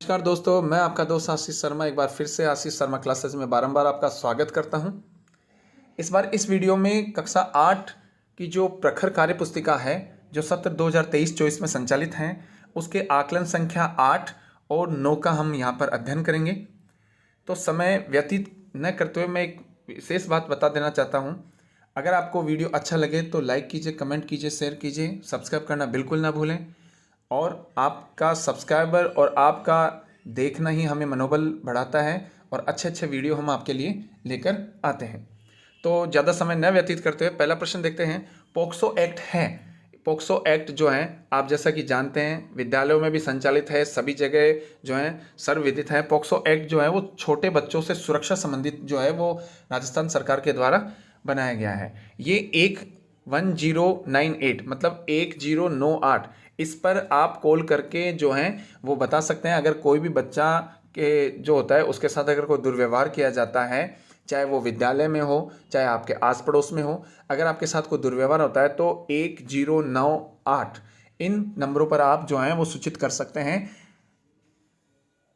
नमस्कार दोस्तों, मैं आपका दोस्त आशीष शर्मा एक बार फिर से आशीष शर्मा क्लासेज में बारंबार आपका स्वागत करता हूं। इस बार इस वीडियो में कक्षा 8 की जो प्रखर कार्य पुस्तिका है जो सत्र 2023-24 में संचालित हैं उसके आकलन संख्या 8 और 9 का हम यहां पर अध्ययन करेंगे। तो समय व्यतीत न करते हुए मैं एक विशेष बात बता देना चाहता हूँ। अगर आपको वीडियो अच्छा लगे तो लाइक कीजिए, कमेंट कीजिए, शेयर कीजिए, सब्सक्राइब करना बिल्कुल ना भूलें। और आपका सब्सक्राइबर और आपका देखना ही हमें मनोबल बढ़ाता है और अच्छे अच्छे वीडियो हम आपके लिए लेकर आते हैं। तो ज़्यादा समय न व्यतीत करते हुए पहला प्रश्न देखते हैं। पोक्सो एक्ट है। पोक्सो एक्ट जो है आप जैसा कि जानते हैं विद्यालयों में भी संचालित है, सभी जगह जो है सर्वविदित है। पोक्सो एक्ट जो है वो छोटे बच्चों से सुरक्षा संबंधित जो है वो राजस्थान सरकार के द्वारा बनाया गया है। ये 1098 मतलब 1098 इस पर आप कॉल करके जो है वो बता सकते हैं। अगर कोई भी बच्चा के जो होता है उसके साथ अगर कोई दुर्व्यवहार किया जाता है, चाहे वो विद्यालय में हो चाहे आपके आस पड़ोस में हो, अगर आपके साथ कोई दुर्व्यवहार होता है तो 1098 इन नंबरों पर आप जो है वो सूचित कर सकते हैं।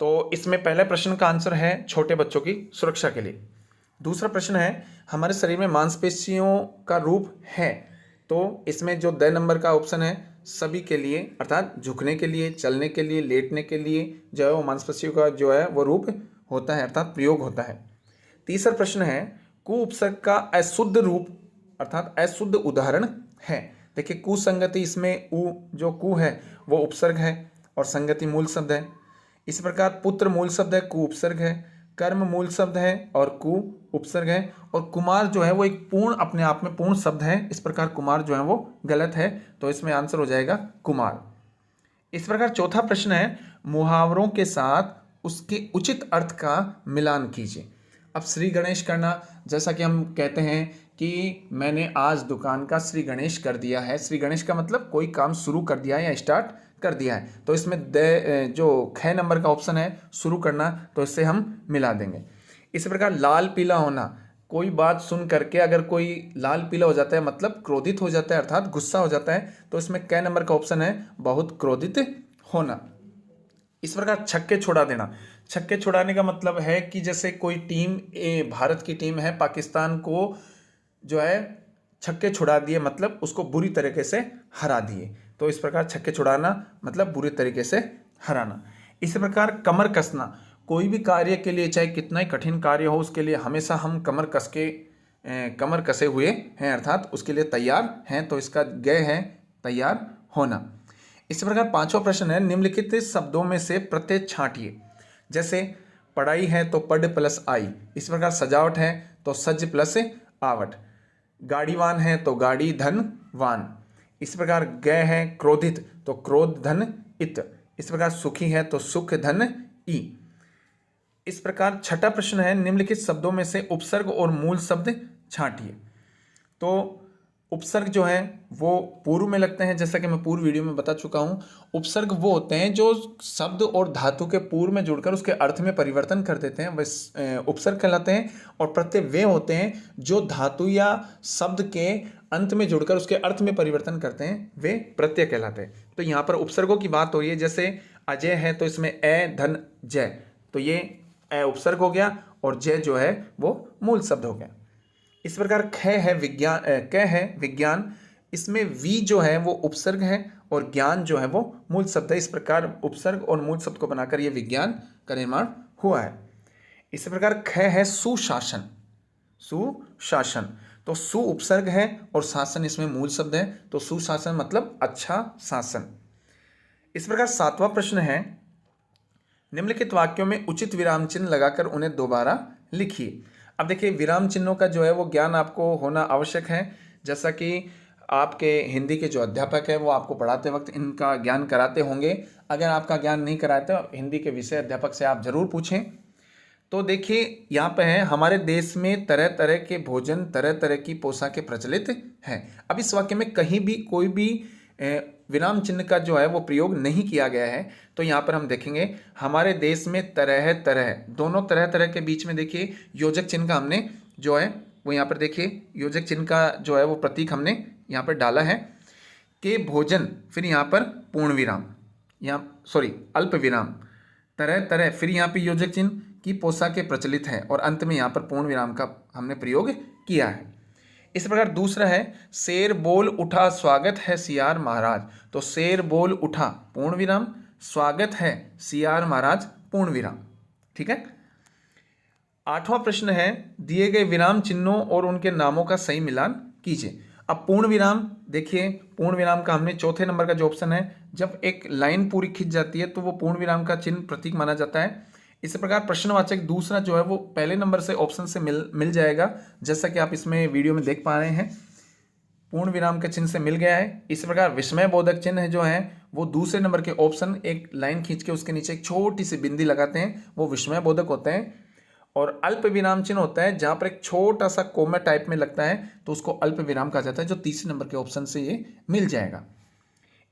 तो इसमें पहले प्रश्न का आंसर है छोटे बच्चों की सुरक्षा के लिए। दूसरा प्रश्न है हमारे शरीर में मांसपेशियों का रूप है। तो इसमें जो द नंबर का ऑप्शन है सभी के लिए, अर्थात झुकने के लिए, चलने के लिए, लेटने के लिए जो है वो मांसपेशियों का जो है वो रूप होता है, अर्थात प्रयोग होता है। तीसरा प्रश्न है कु उपसर्ग का अशुद्ध रूप अर्थात अशुद्ध उदाहरण है। देखिए कुसंगति, इसमें उ जो कु है वो उपसर्ग है और संगति मूल शब्द है। इस प्रकार पुत्र मूल शब्द है, कु उपसर्ग है। कर्म मूल शब्द है और कु उपसर्ग है। और कुमार जो है वो एक पूर्ण अपने आप में पूर्ण शब्द है, इस प्रकार कुमार जो है वो गलत है। तो इसमें आंसर हो जाएगा कुमार। इस प्रकार चौथा प्रश्न है मुहावरों के साथ उसके उचित अर्थ का मिलान कीजिए। अब श्री गणेश करना, जैसा कि हम कहते हैं कि मैंने आज दुकान का श्री गणेश कर दिया है। श्री गणेश का मतलब कोई काम शुरू कर दिया है या स्टार्ट कर दिया है। तो इसमें जो ख नंबर का ऑप्शन है शुरू करना, तो इससे हम मिला देंगे। इसी प्रकार लाल पीला होना, कोई बात सुन करके अगर कोई लाल पीला हो जाता है मतलब क्रोधित हो जाता है, अर्थात गुस्सा हो जाता है, तो इसमें क नंबर का ऑप्शन है बहुत क्रोधित होना। इस प्रकार छक्के छुड़ा देना, छक्के छुड़ाने का मतलब है कि जैसे कोई टीम भारत की टीम है, पाकिस्तान को जो है छक्के छुड़ा दिए मतलब उसको बुरी तरीके से हरा दिए। तो इस प्रकार छक्के छुड़ाना मतलब बुरी तरीके से हराना। इसी प्रकार कमर कसना, कोई भी कार्य के लिए चाहे कितना ही कठिन कार्य हो उसके लिए हमेशा हम कमर कसे हुए हैं, अर्थात उसके लिए तैयार हैं। तो इसका ग है तैयार होना। इसी प्रकार पांचवा प्रश्न है निम्नलिखित शब्दों में से प्रत्यय छांटिए। जैसे पढ़ाई है तो पढ़ प्लस आई, इस प्रकार सजावट है तो सज प्लस आवट, गाड़ीवान है तो गाड़ी धन वान, इस प्रकार ग है क्रोधित तो क्रोध धन इत, इस प्रकार सुखी है तो सुख धन ई। इस प्रकार छठा प्रश्न है निम्नलिखित शब्दों में से उपसर्ग और मूल शब्द छांटिए। तो उपसर्ग जो है वो पूर्व में लगते हैं, जैसा कि मैं पूर्व वीडियो में बता चुका हूं। उपसर्ग वो होते हैं जो शब्द और धातु के पूर्व में जुड़कर उसके अर्थ में परिवर्तन कर देते हैं, वे उपसर्ग कहलाते हैं। और प्रत्यय वे होते हैं जो धातु या शब्द के अंत में जुड़कर उसके अर्थ में परिवर्तन करते हैं, वे प्रत्यय कहलाते हैं। तो यहाँ पर उपसर्गों की बात हो रही है। जैसे अजय है तो इसमें ए धन जय, तो ये ए उपसर्ग हो गया और जय जो है वो मूल शब्द हो गया। इस प्रकार ख है विज्ञान, क है विज्ञान, इसमें वी जो है वो उपसर्ग है और ज्ञान जो है वो मूल शब्द है। इस प्रकार उपसर्ग और मूल शब्द को बनाकर ये विज्ञान का निर्माण हुआ है। इसी प्रकार ख है सुशासन, सुशासन, तो सु उपसर्ग है और शासन इसमें मूल शब्द है। तो सुशासन मतलब अच्छा शासन। इस प्रकार सातवां प्रश्न है निम्नलिखित वाक्यों में उचित विराम चिन्ह लगाकर उन्हें दोबारा लिखिए। अब देखिए विराम चिन्हों का जो है वो ज्ञान आपको होना आवश्यक है। जैसा कि आपके हिंदी के जो अध्यापक है वो आपको पढ़ाते वक्त इनका ज्ञान कराते होंगे। अगर आपका ज्ञान नहीं कराते तो हिंदी के विषय अध्यापक से आप जरूर पूछें। तो देखिए यहाँ पे है हमारे देश में तरह तरह के भोजन, तरह तरह की पोशाकें प्रचलित हैं। अब इस वाक्य में कहीं भी कोई भी विराम चिन्ह का जो है वो प्रयोग नहीं किया गया है। तो यहाँ पर हम देखेंगे हमारे देश में तरह तरह, दोनों तरह तरह के बीच में देखिए योजक चिन्ह का हमने जो है वो यहाँ पर देखिए योजक चिन्ह का जो है वो प्रतीक हमने यहाँ पर डाला है कि भोजन, फिर यहाँ पर पूर्ण विराम, यहाँ अल्प विराम, तरह तरह, फिर यहाँ पे योजक चिन्ह की पोशाकें प्रचलित है और अंत में यहाँ पर पूर्ण विराम का हमने प्रयोग किया है। इस प्रकार दूसरा है शेर बोल उठा स्वागत है सियार महाराज। तो शेर बोल उठा पूर्ण विराम, स्वागत है सियार महाराज पूर्ण विराम। ठीक है। 8वां प्रश्न है दिए गए विराम चिन्हों और उनके नामों का सही मिलान कीजिए। अब पूर्ण विराम देखिए, पूर्ण विराम का हमने चौथे नंबर का जो ऑप्शन है, जब एक लाइन पूरी खिंच जाती है तो वो पूर्ण विराम का चिन्ह प्रतीक माना जाता है। इसी प्रकार प्रश्नवाचक दूसरा जो है वो पहले नंबर से ऑप्शन से मिल जाएगा, जैसा कि आप इसमें वीडियो में देख पा रहे हैं, पूर्ण विराम के चिन्ह से मिल गया है। इस प्रकार विस्मय बोधक चिन्ह जो है वो दूसरे नंबर के ऑप्शन, एक लाइन खींच के उसके नीचे एक छोटी सी बिंदी लगाते हैं, वो विस्मय बोधक होते हैं। और अल्प विराम चिन्ह होता है जहां पर एक छोटा सा कोमा टाइप में लगता है तो उसको अल्प विराम कहा जाता है, जो तीसरे नंबर के ऑप्शन से ये मिल जाएगा।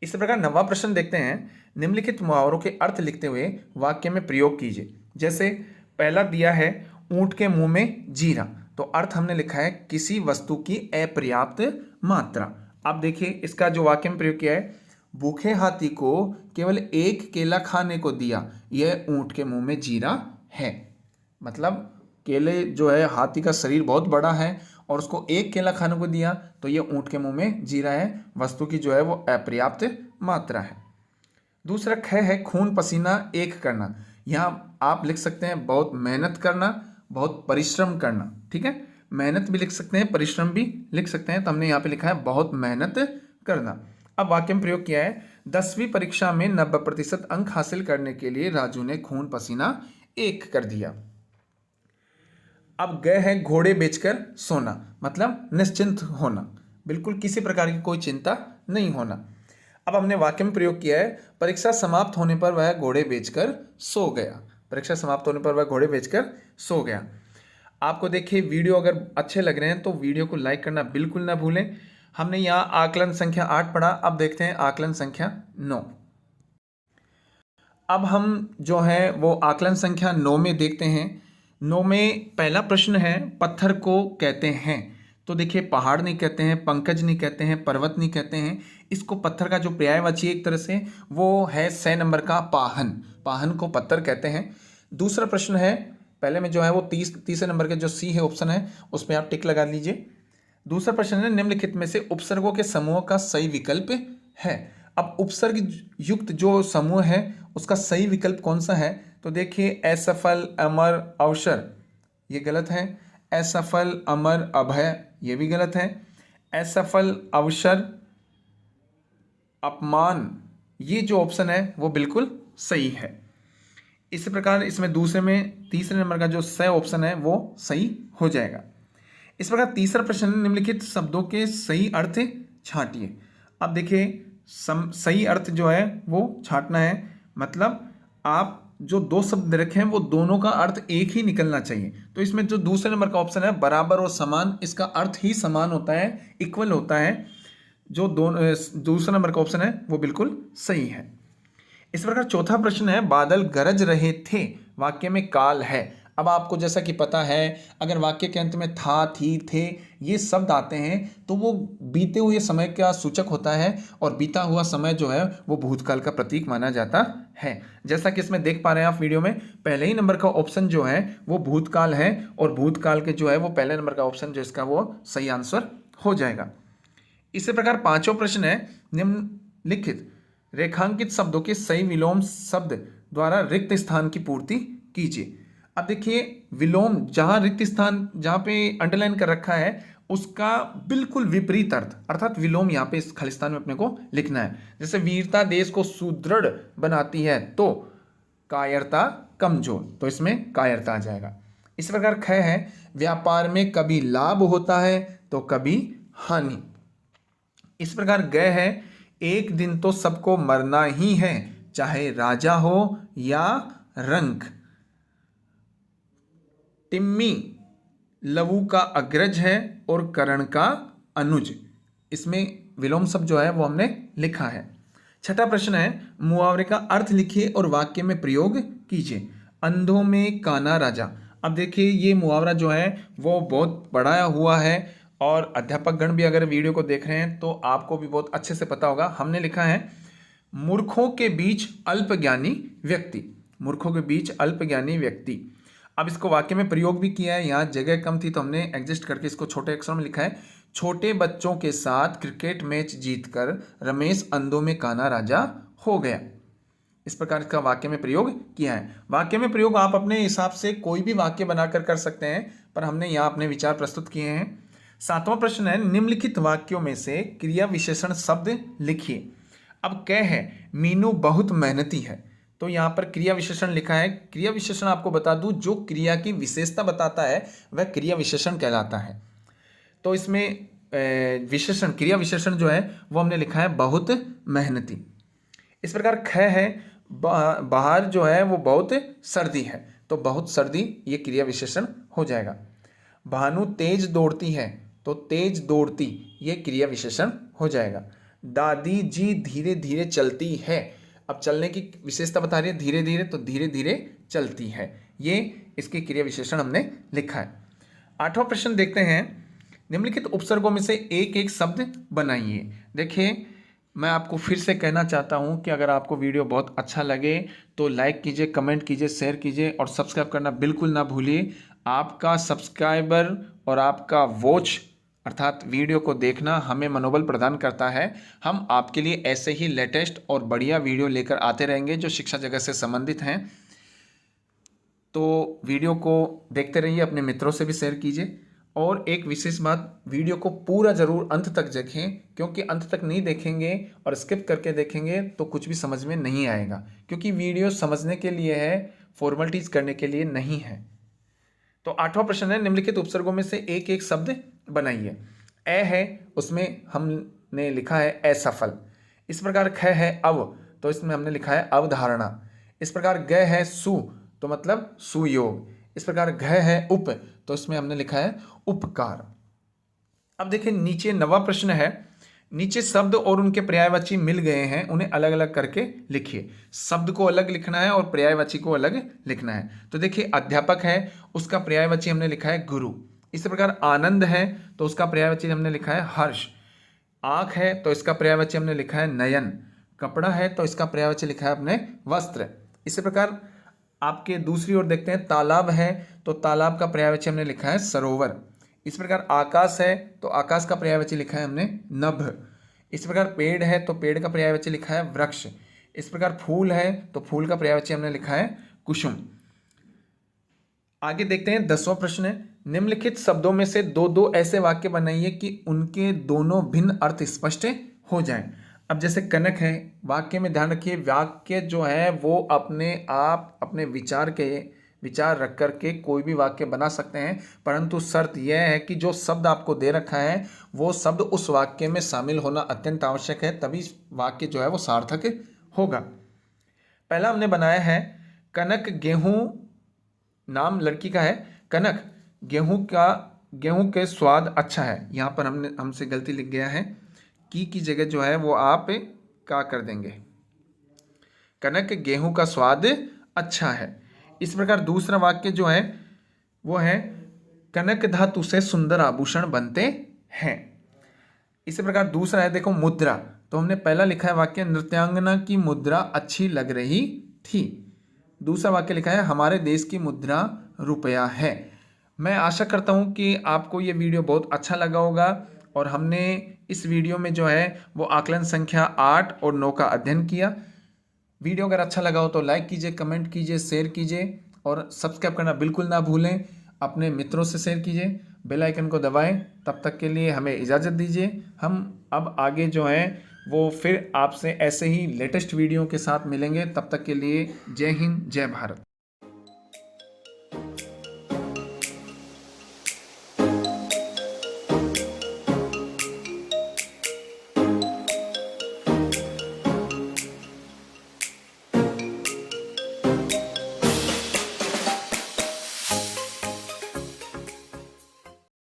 इसी प्रकार 9वां प्रश्न देखते हैं, निम्नलिखित मुहावरों के अर्थ लिखते हुए वाक्य में प्रयोग कीजिए। जैसे पहला दिया है ऊंट के मुंह में जीरा, तो अर्थ हमने लिखा है किसी वस्तु की अपर्याप्त मात्रा। अब देखिए इसका जो वाक्य में प्रयोग किया है, भूखे हाथी को केवल एक केला खाने को दिया, यह ऊंट के मुंह में जीरा है। मतलब केले जो है, हाथी का शरीर बहुत बड़ा है और उसको एक केला खाने को दिया तो ये ऊंट के मुंह में जीरा है, वस्तु की जो है वो अपर्याप्त मात्रा है। दूसरा ख है खून पसीना एक करना। यहाँ आप लिख सकते हैं बहुत मेहनत करना, बहुत परिश्रम करना। ठीक है, मेहनत भी लिख सकते हैं, परिश्रम भी लिख सकते हैं, तो हमने यहाँ पे लिखा है बहुत मेहनत करना। अब वाक्य में प्रयोग किया है, 10वीं परीक्षा में 90% अंक हासिल करने के लिए राजू ने खून पसीना एक कर दिया। अब गए है घोड़े बेचकर सोना, मतलब निश्चिंत होना, बिल्कुल किसी प्रकार की कोई चिंता नहीं होना। अब हमने वाक्य में प्रयोग किया है, परीक्षा समाप्त होने पर वह घोड़े बेचकर सो गया। परीक्षा समाप्त होने पर वह घोड़े बेचकर सो गया। आपको देखिए वीडियो अगर अच्छे लग रहे हैं तो वीडियो को लाइक करना बिल्कुल ना भूलें। हमने यहाँ आकलन संख्या 8 पढ़ा, अब देखते हैं आकलन संख्या 9। अब हम जो है वो आकलन संख्या 9 में देखते हैं। 9 में पहला प्रश्न है, पत्थर को कहते हैं। तो देखिए पहाड़ नहीं कहते हैं, पंकज नहीं कहते हैं, पर्वत नहीं कहते हैं, इसको पत्थर का जो पर्यायवाची एक तरह से वो है 6 नंबर का पाहन, पाहन को पत्थर कहते हैं। दूसरा प्रश्न है, पहले में जो है वो तीसरे नंबर के जो सी है ऑप्शन है उस पर आप टिक लगा लीजिए। दूसरा प्रश्न है, निम्नलिखित में से उपसर्गों के समूह का सही विकल्प है। अब उपसर्ग युक्त जो समूह है उसका सही विकल्प कौन सा है, तो देखिए असफल अमर अवसर ये गलत है, असफल अमर अभय ये भी गलत है, असफल अवसर अपमान ये जो ऑप्शन है वो बिल्कुल सही है। इसी प्रकार इसमें दूसरे में तीसरे नंबर का जो स ऑप्शन है वो सही हो जाएगा। इस प्रकार तीसरा प्रश्न, निम्नलिखित शब्दों के सही अर्थ छांटिए। अब देखिए सही अर्थ जो है वो छांटना है, मतलब आप जो दो शब्द रखे हैं वो दोनों का अर्थ एक ही निकलना चाहिए। तो इसमें जो दूसरे नंबर का ऑप्शन है बराबर और समान, इसका अर्थ ही समान होता है, इक्वल होता है। जो दूसरा नंबर का ऑप्शन है वो बिल्कुल सही है। इस प्रकार चौथा प्रश्न है, बादल गरज रहे थे, वाक्य में काल है। अब आपको जैसा कि पता है अगर वाक्य के अंत में था, थी, थे ये शब्द आते हैं तो वो बीते हुए समय का सूचक होता है और बीता हुआ समय जो है वो भूतकाल का प्रतीक माना जाता है। जैसा कि इसमें देख पा रहे हैं आप वीडियो में, पहले ही नंबर का ऑप्शन जो है वो भूतकाल है और भूतकाल के जो है वो पहले नंबर का ऑप्शन जो इसका वो सही आंसर हो जाएगा। इसी प्रकार पांचवा प्रश्न है, निम्नलिखित रेखांकित शब्दों के सही विलोम शब्द द्वारा रिक्त स्थान की पूर्ति कीजिए। अब देखिए विलोम जहां रिक्त स्थान जहां पे अंडरलाइन कर रखा है उसका बिल्कुल विपरीत अर्थ, अर्थात विलोम यहाँ पे इस खालिस्तान में अपने को लिखना है। जैसे वीरता देश को सुदृढ़ बनाती है तो कायरता कमजोर, तो इसमें कायरता आ जाएगा। इस प्रकार ख है, व्यापार में कभी लाभ होता है तो कभी हानि। इस प्रकार ग है, एक दिन तो सबको मरना ही है, चाहे राजा हो या रंक। टिम्मी लवु का अग्रज है और करण का अनुज, इसमें विलोम शब्द जो है वो हमने लिखा है। छठा प्रश्न है, मुहावरे का अर्थ लिखिए और वाक्य में प्रयोग कीजिए। अंधों में काना राजा। अब देखिए ये मुहावरा जो है वो बहुत पढ़ाया हुआ है और अध्यापक गण भी अगर वीडियो को देख रहे हैं तो आपको भी बहुत अच्छे से पता होगा। हमने लिखा है, मूर्खों के बीच अल्पज्ञानी व्यक्ति। मूर्खों के बीच अल्पज्ञानी व्यक्ति। अब इसको वाक्य में प्रयोग भी किया है, यहाँ जगह कम थी तो हमने एडजस्ट करके इसको छोटे अक्षरों में लिखा है। छोटे बच्चों के साथ क्रिकेट मैच जीतकर रमेश अंधों में काना राजा हो गया। इस प्रकार इसका वाक्य में प्रयोग किया है। वाक्य में प्रयोग आप अपने हिसाब से कोई भी वाक्य बनाकर कर सकते हैं, पर हमने यहाँ अपने विचार प्रस्तुत किए हैं। 7वां प्रश्न है, निम्नलिखित वाक्यों में से क्रिया विशेषण शब्द लिखिए। अब क्या है, मीनू बहुत मेहनती है, तो यहाँ पर क्रिया विशेषण लिखा है। क्रिया विशेषण आपको बता दूं, जो क्रिया की विशेषता बताता है वह क्रिया विशेषण कहलाता है। तो इसमें विशेषण, क्रिया विशेषण जो है वो हमने लिखा है बहुत मेहनती। इस प्रकार ख है, बाहर जो है वो बहुत सर्दी है, तो बहुत सर्दी ये क्रिया विशेषण हो जाएगा। भानु तेज दौड़ती है, तो तेज दौड़ती ये क्रिया विशेषण हो जाएगा। दादी जी धीरे धीरे चलती है, अब चलने की विशेषता बता रही है धीरे धीरे, तो धीरे धीरे चलती है, ये इसकी क्रिया विशेषण हमने लिखा है। 8वां प्रश्न देखते हैं, निम्नलिखित उपसर्गों में से एक एक शब्द बनाइए। देखिए, मैं आपको फिर से कहना चाहता हूं कि अगर आपको वीडियो बहुत अच्छा लगे तो लाइक कीजिए, कमेंट कीजिए, शेयर कीजिए और सब्सक्राइब करना बिल्कुल ना भूलिए। आपका सब्सक्राइबर और आपका वॉच अर्थात वीडियो को देखना हमें मनोबल प्रदान करता है। हम आपके लिए ऐसे ही लेटेस्ट और बढ़िया वीडियो लेकर आते रहेंगे जो शिक्षा जगत से संबंधित हैं। तो वीडियो को देखते रहिए, अपने मित्रों से भी शेयर कीजिए। और एक विशेष बात, वीडियो को पूरा ज़रूर अंत तक देखें, क्योंकि अंत तक नहीं देखेंगे और स्किप करके देखेंगे तो कुछ भी समझ में नहीं आएगा, क्योंकि वीडियो समझने के लिए है, फॉर्मेलिटीज़ करने के लिए नहीं है। तो 8वां प्रश्न है, निम्नलिखित उपसर्गों में से एक एक शब्द बनाइए। ए है, उसमें हमने लिखा है असफल। इस प्रकार ख है अव, तो इसमें हमने लिखा है अवधारणा। इस प्रकार ग है सु, तो मतलब सुयोग। इस प्रकार घ है उप, तो इसमें हमने लिखा है उपकार। अब देखिए नीचे 9वां प्रश्न है, नीचे शब्द और उनके पर्यायवाची मिल गए हैं, उन्हें अलग अलग करके लिखिए। शब्द को अलग लिखना है और पर्यायवाची को अलग लिखना है। तो देखिए अध्यापक है, उसका पर्यायवाची हमने लिखा है गुरु। इसी प्रकार आनंद है, तो उसका पर्यायवाची हमने लिखा है हर्ष। आँख है, तो इसका पर्यायवाची हमने लिखा है नयन। कपड़ा है, तो इसका पर्यायवाची लिखा है अपने वस्त्र। इसी प्रकार आपके दूसरी ओर देखते हैं, तालाब है, तो तालाब का पर्यायवाची हमने लिखा है सरोवर। इस प्रकार आकाश है, तो आकाश का पर्यायवाची लिखा है हमने नभ। इस प्रकार पेड़ है, तो पेड़ का पर्यायवाची लिखा है वृक्ष। इस प्रकार फूल है, तो फूल का पर्यायवाची हमने लिखा है कुसुम। आगे देखते हैं 10वां प्रश्न है, निम्नलिखित शब्दों में से दो दो ऐसे वाक्य बनाइए कि उनके दोनों भिन्न अर्थ स्पष्ट हो जाएं। अब जैसे कनक है, वाक्य में ध्यान रखिए, वाक्य जो है वो अपने आप अपने विचार रख करके कोई भी वाक्य बना सकते हैं, परंतु शर्त यह है कि जो शब्द आपको दे रखा है वो शब्द उस वाक्य में शामिल होना अत्यंत आवश्यक है, तभी वाक्य जो है वो सार्थक होगा। पहला हमने बनाया है, कनक गेहूं, नाम लड़की का है कनक, गेहूं के स्वाद अच्छा है। यहाँ पर हमसे गलती लिख गया है, की जगह जो है वो आप का कर देंगे, कनक गेहूं का स्वाद अच्छा है। इस प्रकार दूसरा वाक्य जो है वो है, कनक धातु से सुंदर आभूषण बनते हैं। इसी प्रकार दूसरा है, देखो मुद्रा, तो हमने पहला लिखा है वाक्य, नृत्यांगना की मुद्रा अच्छी लग रही थी। दूसरा वाक्य लिखा है, हमारे देश की मुद्रा रुपया है। मैं आशा करता हूं कि आपको ये वीडियो बहुत अच्छा लगा होगा और हमने इस वीडियो में जो है वो आकलन संख्या 8 और 9 का अध्ययन किया। वीडियो अगर अच्छा लगा हो तो लाइक कीजिए, कमेंट कीजिए, शेयर कीजिए और सब्सक्राइब करना बिल्कुल ना भूलें। अपने मित्रों से शेयर कीजिए, बेल आइकन को दबाएं। तब तक के लिए हमें इजाज़त दीजिए। हम अब आगे जो है वो फिर आपसे ऐसे ही लेटेस्ट वीडियो के साथ मिलेंगे। तब तक के लिए जय हिंद, जय भारत।